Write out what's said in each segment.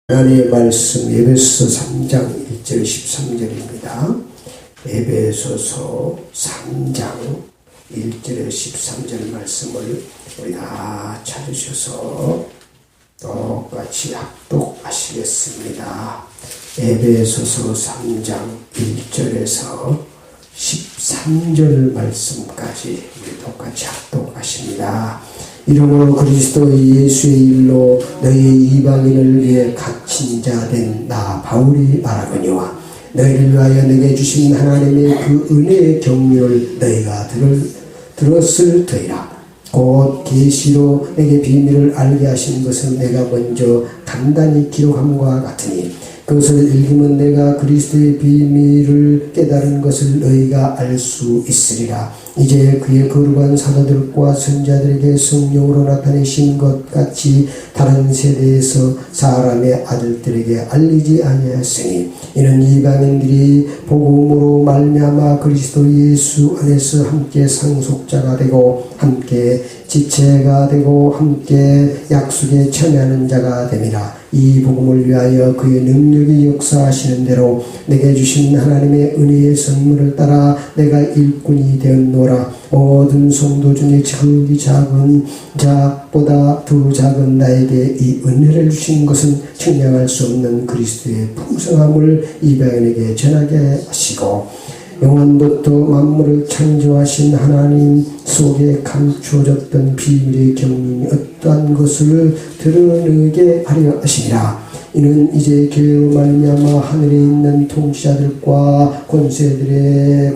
하나님의 말씀 에베소서 3장 1절 13절입니다. 에베소서 3장 1절에 13절 말씀을 우리 다 찾으셔서 똑같이 합독하시겠습니다. 에베소서 3장 1절에서 13절 말씀까지 우리 똑같이 합독하십니다. 이러므로 그리스도 예수의 일로 너희 이방인을 위해 갇힌 자 된 나 바울이 말하거니와 너희를 위하여 내게 주신 하나님의 그 은혜의 경륜을 너희가 들었을 터이라. 곧 계시로 내게 비밀을 알게 하신 것은 내가 먼저 간단히 기록함과 같으니 그것을 읽으면 내가 그리스도의 비밀을 깨달은 것을 너희가 알 수 있으리라. 이제 그의 거룩한 사도들과 선자들에게 성령으로 나타내신 것 같이 다른 세대에서 사람의 아들들에게 알리지 아니하였으니 이는 이방인들이 복음으로 말미암아 그리스도 예수 안에서 함께 상속자가 되고 함께 지체가 되고 함께 약속에 참여하는 자가 됨이라. 이 복음을 위하여 그의 능력이 역사하시는 대로 내게 주신 하나님의 은혜의 선물을 따라 내가 일꾼이 되었노라. 모든 성도 중에 지극히 작은 자보다 더 작은 나에게 이 은혜를 주신 것은 측량할 수 없는 그리스도의 풍성함을 이방인에게 전하게 하시고 영원부터 만물을 창조하신 하나님 속에 감추어졌던 비밀의 경륜이 어떠한 것을 드러내게 하려 하시니라. 이는 이제 교회로 말미암아 하늘에 있는 통치자들과 권세들에게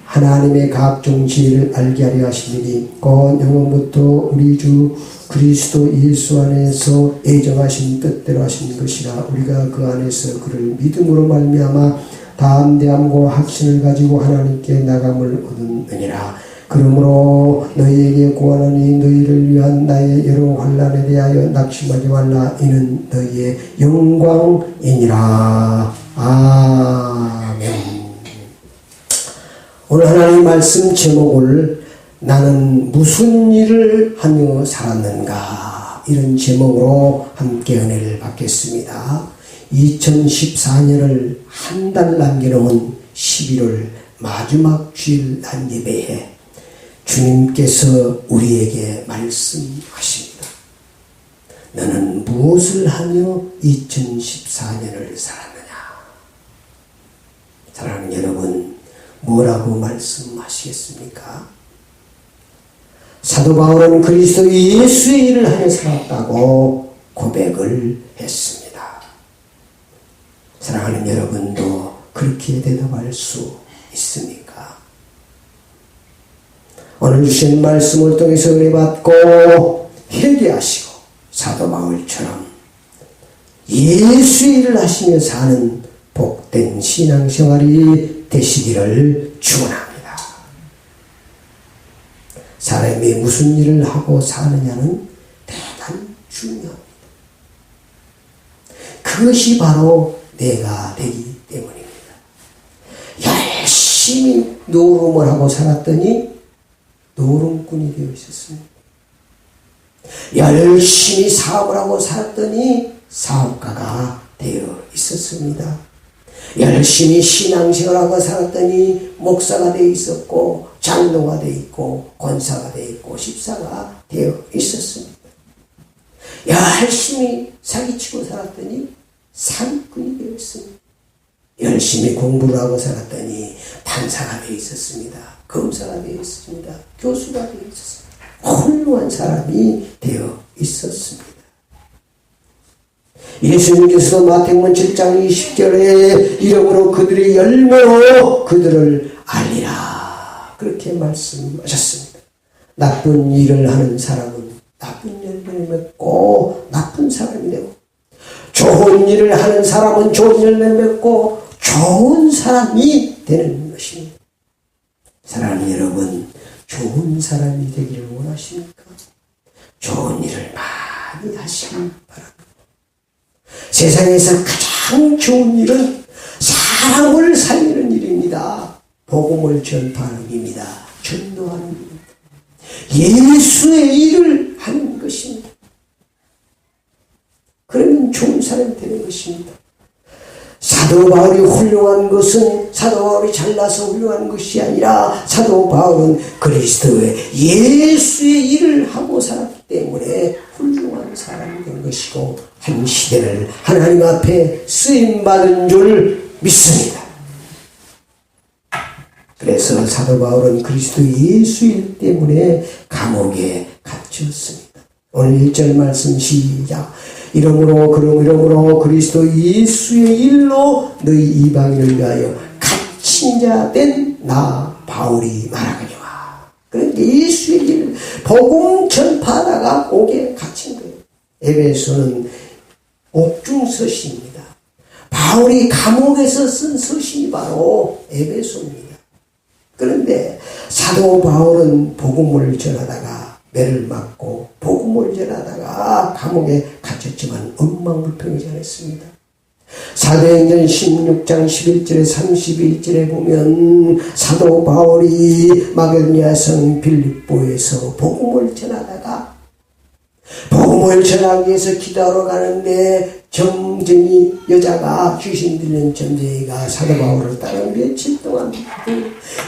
하나님의 각종 지혜를 알게 하려 하시니 곧 영원부터 우리 주 그리스도 예수 안에서 예정하신 뜻대로 하신 것이라. 우리가 그 안에서 그를 믿음으로 말미암아 담대함과 확신을 가지고 하나님께 나감을 얻으니라. 그러므로 너희에게 구하노니 너희를 위한 나의 여러 환난에 대하여 낙심하지 말라. 이는 너희의 영광이니라. 아멘. 오늘 하나님의 말씀 제목을 나는 무슨 일을 하며 살았는가, 이런 제목으로 함께 은혜를 받겠습니다. 2014년을 한 달 남겨놓은 11월 마지막 주일 난 예배에 주님께서 우리에게 말씀하십니다. 너는 무엇을 하며 2014년을 살았느냐? 사랑하는 여러분, 뭐라고 말씀하시겠습니까? 사도 바울은 그리스도 예수의 일을 하며 살았다고 고백을 했습니다. 사랑하는 여러분도 그렇게 대답할 수 있습니까? 오늘 주신 말씀을 통해서 은혜받고 회개하시고 사도 바울처럼 예수의 일을 하시며 사는 복된 신앙생활이 되시기를 축원합니다. 사람이 무슨 일을 하고 사느냐는 대단히 중요합니다. 그것이 바로 내가 되기 때문입니다. 열심히 노름을 하고 살았더니 노름꾼이 되어 있었습니다. 열심히 사업을 하고 살았더니 사업가가 되어 있었습니다. 열심히 신앙생활하고 살았더니 목사가 되어 있었고 장로가 되어 있고 권사가 되어 있고 집사가 되어 있었습니다. 열심히 사기치고 살았더니 사기꾼이 되어 있습니다. 열심히 공부를 하고 살았더니 판사가 되어 있었습니다. 검사가 되어 있었습니다. 교수가 되어 있었습니다. 훌륭한 사람이 되어 있었습니다. 예수님께서도 마태복음 7장 20절에 이러므로 그들의 열매로 그들을 알리라, 그렇게 말씀하셨습니다. 나쁜 일을 하는 사람은 나쁜 열매를 맺고 나쁜 사람이 되고, 좋은 일을 하는 사람은 좋은 열매를 맺고 좋은 사람이 되는 것입니다. 사랑하는 여러분, 좋은 사람이 되기를 원하십니까? 좋은 일을 많이 하시기 바랍니다. 세상에서 가장 좋은 일은 사람을 살리는 일입니다. 복음을 전파하는 일입니다. 전도하는 일입니다. 예수의 일을 하는 것입니다. 그러면 좋은 사람이 되는 것입니다. 사도 바울이 훌륭한 것은 사도 바울이 잘나서 훌륭한 것이 아니라 사도 바울은 그리스도의 예수의 일을 하고 살았기 때문에 훌륭한 사람이 된 것이고 한 시대를 하나님 앞에 쓰임받은 줄 믿습니다. 그래서 사도 바울은 그리스도 예수일 때문에 감옥에 갇혔습니다. 오늘 1절 말씀 시작. 이러므로 그리스도 예수의 일로 너희 이방인을 위하여 갇힌 자 된 나 바울이 말하거니와. 그러니까 예수의 일 복음 전파하다가 옥에 갇힌 거예요. 에베소는 옥중 서신입니다. 바울이 감옥에서 쓴 서신이 바로 에베소입니다. 그런데 사도 바울은 복음을 전하다가 매를 맞고 복음을 전하다가 감옥에 갇혔지만 엉망불평이지 않았습니다. 사도행전 16장 11절에 31절에 보면 사도 바울이 마게도냐 성 빌립보에서 복음을 전하다가 복음을 전하기 위해서 기도하러 가는데 점쟁이 여자가 귀신 들린 점쟁이가 사도 바울을 따라 며칠 동안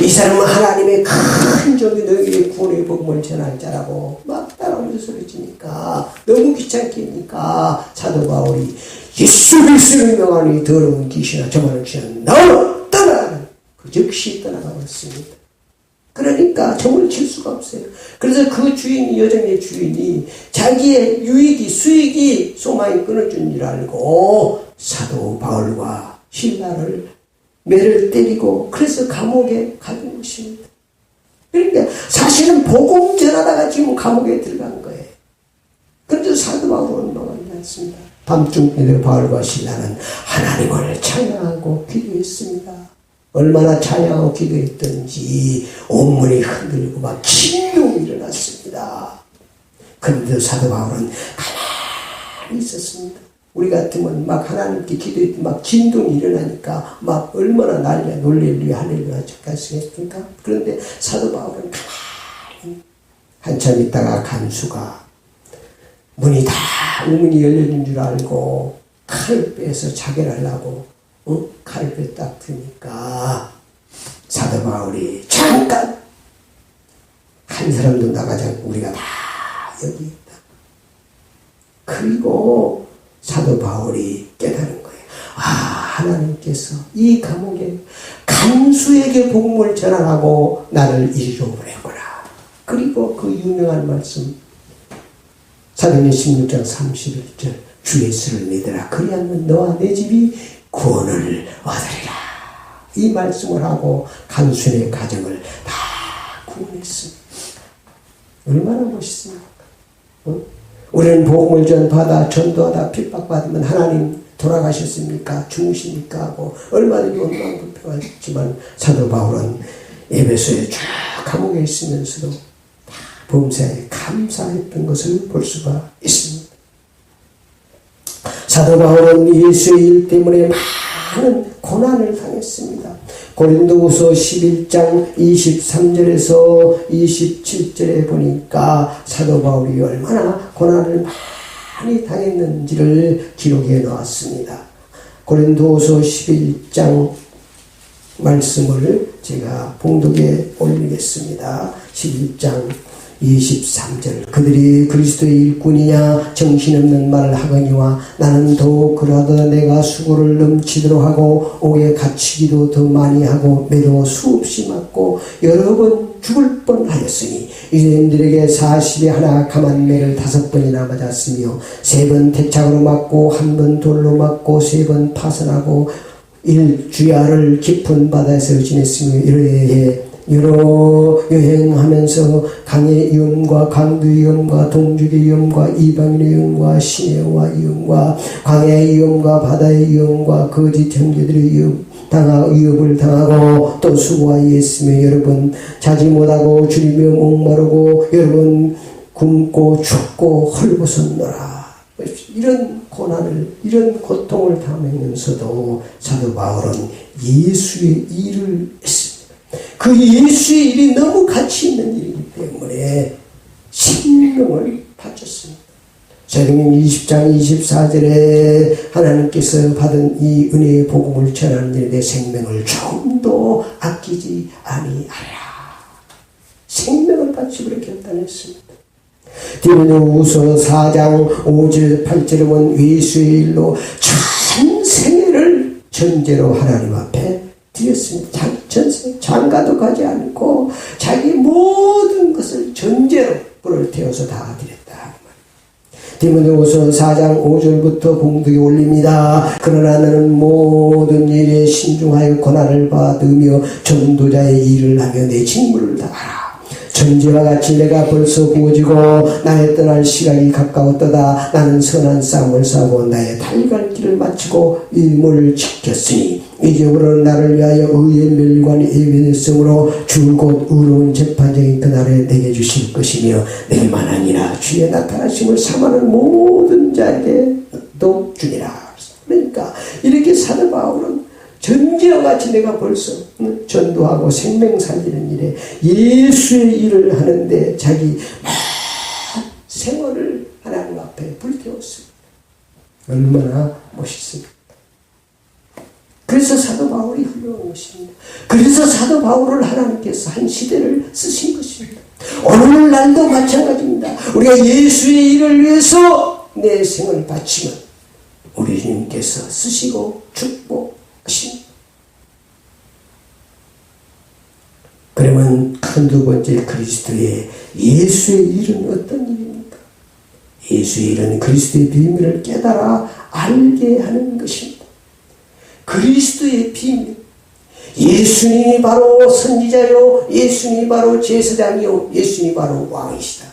이 사람은 하나님의 큰 종이 너희에게 구원의 복음을 전할 자라고 막 따라오면서 소리치니까 너무 귀찮게 하니까 사도 바울이 예수 그리스도를 명하니 더러운 귀신아 저만한 귀신아 나오라 떠나라. 그 즉시 떠나가버렸습니다. 그러니까 정을 칠 수가 없어요. 그래서 그 주인이 여정의 주인이 자기의 유익이 수익이 소망이 끊어준 줄 알고 사도 바울과 실라를 매를 때리고 그래서 감옥에 가둔 것입니다. 그러니까 사실은 복음 전하다가 지금 감옥에 들어간 거예요. 그런데 사도 바울은 망하지 않습니다. 밤중에 바울과 실라는 하나님을 찬양하고 기도했습니다. 얼마나 찬양하고 기도했던지 온문이 흔들리고 막 진동이 일어났습니다. 그런데 사도 바울은 가만히 있었습니다. 우리 같으면 막 하나님께 기도했더니 막 진동이 일어나니까 막 얼마나 난리야 놀랄리야 할렐루야 하겠습니까? 그런데 사도 바울은 가만히 한참 있다가 간수가 문이 다 우문이 열려진 줄 알고 칼을 빼서 자결하려고 칼을 뺐다 드니까 사도 바울이 잠깐 한 사람도 나가지 않고 우리가 다 여기 있다. 그리고 사도 바울이 깨달은 거예요. 하나님께서 이 감옥에 간수에게 복음을 전하라고 나를 이리로 보냈구나. 그리고 그 유명한 말씀 사도행전 16장 31절 주 예수를 믿으라. 그리하면 너와 내 집이 구원을 얻으리라. 이 말씀을 하고 간수의 가정을 다 구원했습니다. 얼마나 멋있습니까? 우리는 복음을 전파하다 전도하다 핍박받으면 하나님 돌아가셨습니까? 죽으십니까? 하고 얼마든지 원망불평하지만 사도 바울은 에베소에 쭉 감옥에 있으면서도 다 범사에 감사했던 것을 볼 수가 있습니다. 사도 바울은 예수의 일 때문에 많은 고난을 당했습니다. 고린도후서 11장 23절에서 27절에 보니까 사도 바울이 얼마나 고난을 많이 당했는지를 기록해 놓았습니다. 고린도후서 11장 말씀을 제가 봉독에 올리겠습니다. 11장 23절 그들이 그리스도의 일꾼이냐 정신없는 말을 하거니와 나는 더욱 그러하다 내가 수고를 넘치도록 하고 옥에 갇히기도 더 많이 하고 매도 수없이 맞고 여러 번 죽을 뻔하였으니 유대인들에게 40에 하나 감한 매를 5번이나 맞았으며 3번 태착으로 맞고 1번 돌로 맞고 3번 파선하고 1주야를 깊은 바다에서 지냈으며 이러해 여러 여행하면서 강의 위험과 강도의 위험과 동족의 위험과 이방인의 위험과 시내와 위험과 광야의 위험과 바다의 위험과 거짓 형제들의 위협을 당하고 또 수고하였으며 여러 번 자지 못하고 줄이며 목마르고 여러 번 굶고 춥고 헐벗었노라. 이런 고난을 이런 고통을 당하면서도 사도 바울은 예수의 일을 했습니다. 그 예수의 일이 너무 가치 있는 일이기 때문에 생명을 바쳤습니다. 사도행전 20장 24절에 하나님께서 받은 이 은혜의 복음을 전하는 일에 내 생명을 조금도 아끼지 아니하라. 생명을 바치고 결단했습니다. 디모데후서 4장 5절 8절에 보면 예수의 일로 전생애를 전제로 하나님 앞에 드렸습니다. 자기 전생 장가도 가지 않고 자기 모든 것을 전제로 불을 태워서 다 드렸다. 디모데후서 4장 5절부터 공덕에 올립니다. 그러나 너는 모든 일에 신중하여 고난을 받으며 전도자의 일을 하며 내 직무를 다하라. 전제와 같이 내가 벌써 구워지고 나의 떠날 시간이 가까웠도다. 나는 선한 싸움을 싸고 나의 달갈 길을 마치고 일몰을 지켰으니 이제부터는 나를 위하여 의의 멸관이 예비되었으므로 주 곧 의로운 재판장이 그날에 내게 주실 것이며 내게 만하니라. 주의 나타나심을 삼하는 모든 자에게도 주니라. 그러니까 이렇게 사도 바울은 전제와 같이 내가 벌써 전도하고 생명 살리는 일에 예수의 일을 하는데 자기 생활을 하나님 앞에 불태웠습니다. 얼마나 멋있습니까? 그래서 사도 바울이 훌륭한 것입니다. 그래서 사도 바울을 하나님께서 한 시대를 쓰신 것입니다. 오늘날도 마찬가지입니다. 우리가 예수의 일을 위해서 내 생을 바치면 우리 주님께서 쓰시고 축복하십니다. 그러면 큰 두 번째 그리스도의 예수의 일은 어떤 일입니까? 예수의 일은 그리스도의 비밀을 깨달아 알게 하는 것입니다. 그리스도의 비밀, 예수님이 바로 선지자요, 예수님이 바로 제사장이요, 예수님이 바로 왕이시다.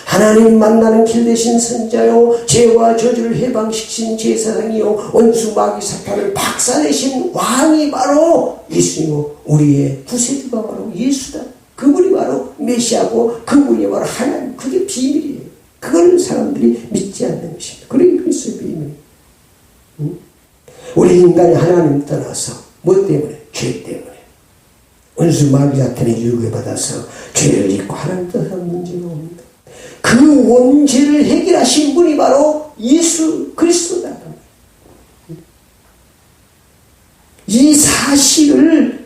하나님 만나는 길 대신 선지자요, 죄와 저주를 해방시킨 제사장이요, 원수 마귀 사탄을 박살내신 왕이 바로 예수님이고 우리의 구세주가 바로 예수다. 그분이 바로 메시아고 그분이 바로 하나님. 그게 비밀이에요. 그걸 사람들이 믿지 않는 것입니다. 그게 그리스도의 비밀. 우리 인간이 하나님 떠나서 뭐 때문에? 죄 때문에. 원수 마귀 사탄의 유혹에 받아서 죄를 짓고 하나님 떠나서 문제가 옵니다. 그 원죄를 해결하신 분이 바로 예수 그리스도다. 이 사실을,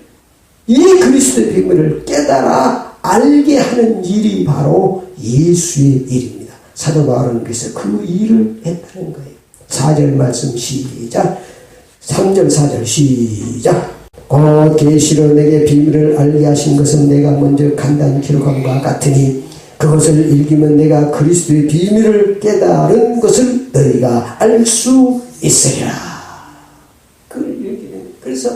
이 그리스도의 비밀을 깨달아 알게 하는 일이 바로 예수의 일입니다. 사도 바울은 그래서 그 일을 했다는 거예요. 4절 말씀 시작. 3절 4절 시작. 곧 계시로 내게 비밀을 알게 하신 것은 내가 먼저 간단히 기록한 바와 같으니 그것을 읽으면 내가 그리스도의 비밀을 깨달은 것을 너희가 알 수 있으리라. 그래서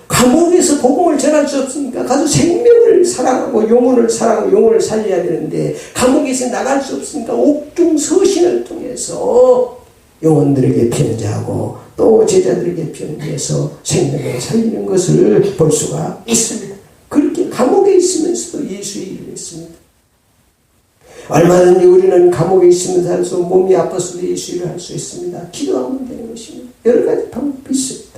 감옥에서 복음을 전할 수 없으니까 가서 생명을 사랑하고 영혼을 사랑하고 영혼을 살려야 되는데 감옥에서 나갈 수 없으니까 옥중 서신을 통해서 영혼들에게 편지하고 또 제자들에게 편지해서 생명을 살리는 것을 볼 수가 있습니다. 그렇게 감옥에 있으면서도 예수의 일을 했습니다. 얼마든지 우리는 감옥에 있으면서 할 수, 몸이 아파서도 예수 일을 할 수 있습니다. 기도하면 되는 것입니다. 여러 가지 방법이 있습니다.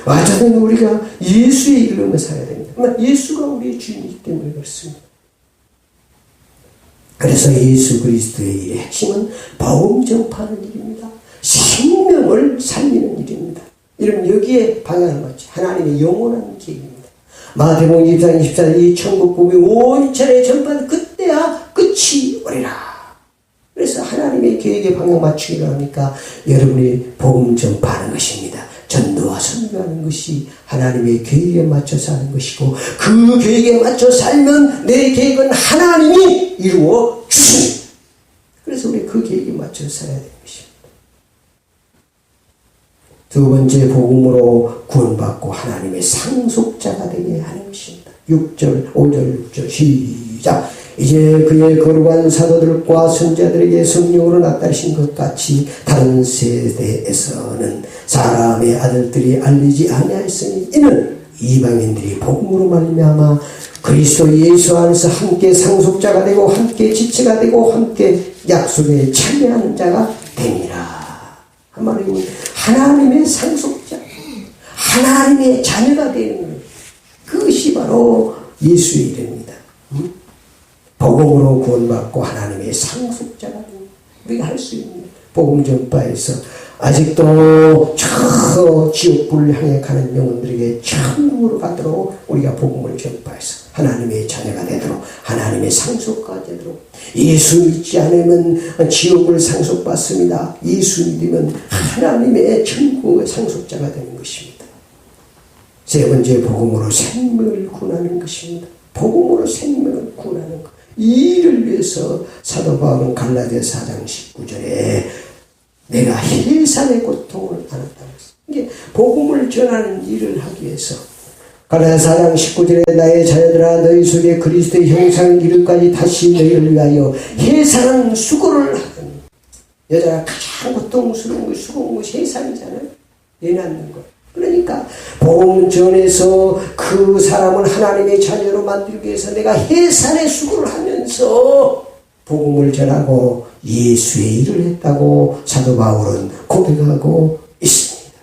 어쩌든 우리가 예수의 일로 살아야 됩니다. 예수가 우리의 주인이기 때문에 그렇습니다. 그래서 예수 그리스도의 일의 핵심은 복음 전파하는 일입니다. 생명을 살리는 일입니다. 이런 여기에 방향을 맞지 하나님의 영원한 계획입니다. 마태복음 24장 24절 이 천국 복음이 온천에 전파된 그때야 끝이 오리라. 그래서 하나님의 계획에 방향 맞추기로 하니까 여러분이 복음 전파하는 것입니다. 전도와 선교하는 것이 하나님의 계획에 맞춰서 하는 것이고 그 계획에 맞춰 살면 내 계획은 하나님이 이루어 주십니다. 그래서 우리 그 계획에 맞춰 살아야 되는 것입니다. 두 번째 복음으로 구원받고 하나님의 상속자가 되게 하는 것입니다. 6절 5절 6절 시작. 이제 그의 거룩한 사도들과 선지자들에게 성령으로 나타내신 것 같이 다른 세대에서는 사람의 아들들이 알리지 아니하였으니 이는 이방인들이 복음으로 말미암아 그리스도 예수 안에서 함께 상속자가 되고 함께 지체가 되고 함께 약속에 참여하는 자가 되니라. 한마디로 하나님의 상속자, 하나님의 자녀가 되는 것, 그것이 바로 예수의 일입니다. 복음으로 구원받고 하나님의 상속자가 됩니다. 우리가 할 수 있는 복음 전파에서 아직도 저 지옥불을 향해 가는 영혼들에게 천국으로 가도록 우리가 복음을 전파해서 하나님의 자녀가 되도록, 하나님의 상속가 되도록. 예수 믿지 않으면 지옥을 상속받습니다. 예수 믿으면 하나님의 천국의 상속자가 되는 것입니다. 세 번째, 복음으로 생명을 구하는 것입니다. 복음으로 생명을 구하는 것. 이 일을 위해서 사도 바울은 갈라디아 4장 19절에 내가 해산의 고통을 안았다고 했어요. 이게 복음을 전하는 일을 하기 위해서 갈라디아 4장 19절에 나의 자녀들아 너희 속에 그리스도의 형상을 이루기까지 다시 너희를 위하여 해산한 수고를 하더니, 여자가 가장 고통스러운 것, 수고한 것이 해산이잖아요. 애 낳는 것. 그러니까 복음 전에서 그 사람을 하나님의 자녀로 만들기 위해서 내가 해산의 수고를 하면서 복음을 전하고 예수의 일을 했다고 사도 바울은 고백하고 있습니다.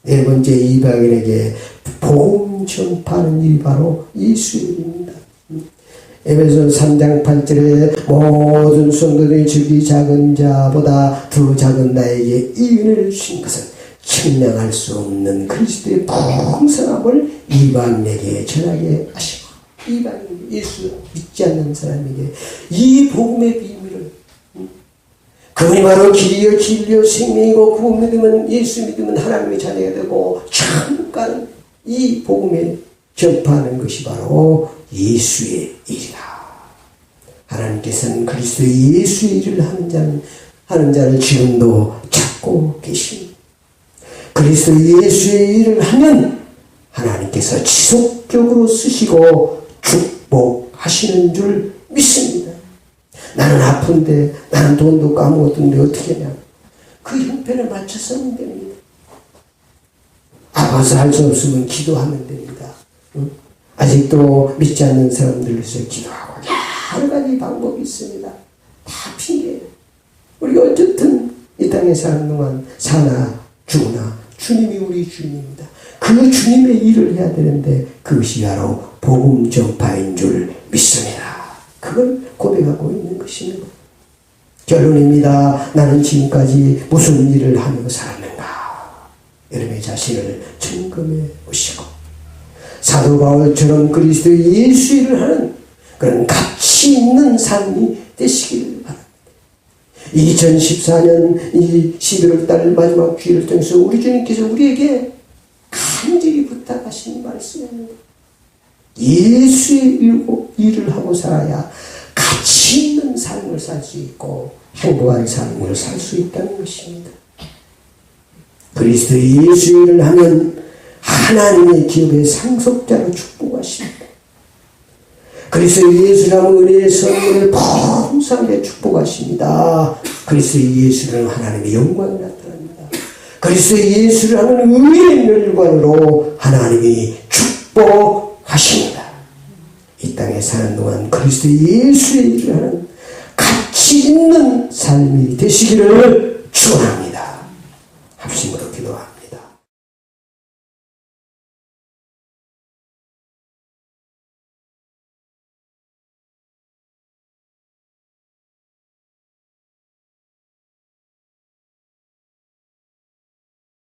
네 번째, 이방인에게 복음 전파하는 일이 바로 예수의 일입니다. 에베소 3장 8절에 모든 성도들이 저기 작은 자보다 더 작은 나에게 이 은혜를 주신 것은 측량할 수 없는 그리스도의 풍성함을 이방인에게 전하게 하시고, 이방인, 예수 믿지 않는 사람에게 이 복음의 비밀을, 그분이 바로 길이요 진리요 생명이고 그분 믿으면, 예수 믿으면 하나님의 자녀가 되고 천국 가는 이 복음에 전파하는 것이 바로 예수의 일이다. 하나님께서는 그리스도의 예수의 일을 하는 자를 지금도 찾고 계십니다. 그리스도 예수의 일을 하면 하나님께서 지속적으로 쓰시고 축복하시는 줄 믿습니다. 나는 아픈데, 나는 돈도 까먹었던데 어떻게 하냐. 그 형편에 맞춰서 하면 됩니다. 아파서 할 수 없으면 기도하면 됩니다. 응? 아직도 믿지 않는 사람들을 위해서 기도하고 여러 가지 방법이 있습니다. 다 핑계예요. 우리가 어쨌든 이 땅에 사는 동안 사나 죽으나 주님이 우리 주님입니다. 그 주님의 일을 해야 되는데 그것이 바로 복음 전파인 줄 믿습니다. 그걸 고백하고 있는 것입니다. 결론입니다. 나는 지금까지 무슨 일을 하며 살았는가? 여러분의 자신을 점검해 보시고 사도 바울처럼 그리스도의 예수 일을 하는 그런 가치 있는 삶이 되시기를 바랍니다. 2014년 이 11월 달 마지막 주일을 통해서 우리 주님께서 우리에게 간절히 부탁하신 말씀입니다. 예수의 일을 하고 살아야 가치 있는 삶을 살 수 있고 행복한 삶을 살 수 있다는 것입니다. 그리스도의 예수의 일을 하면 하나님의 기업의 상속자로 축복하십니다. 그리스도의 예수를 하면 은혜의 선물을 풍성하게 축복하십니다. 그리스도의 예수를 하면 하나님의 영광이 나타납니다. 그리스도의 예수를 하면 의의 멸관으로 하나님이 축복하십니다. 이 땅에 사는 동안 그리스도의 예수의 일을 하는 가치 있는 삶이 되시기를 축원합니다.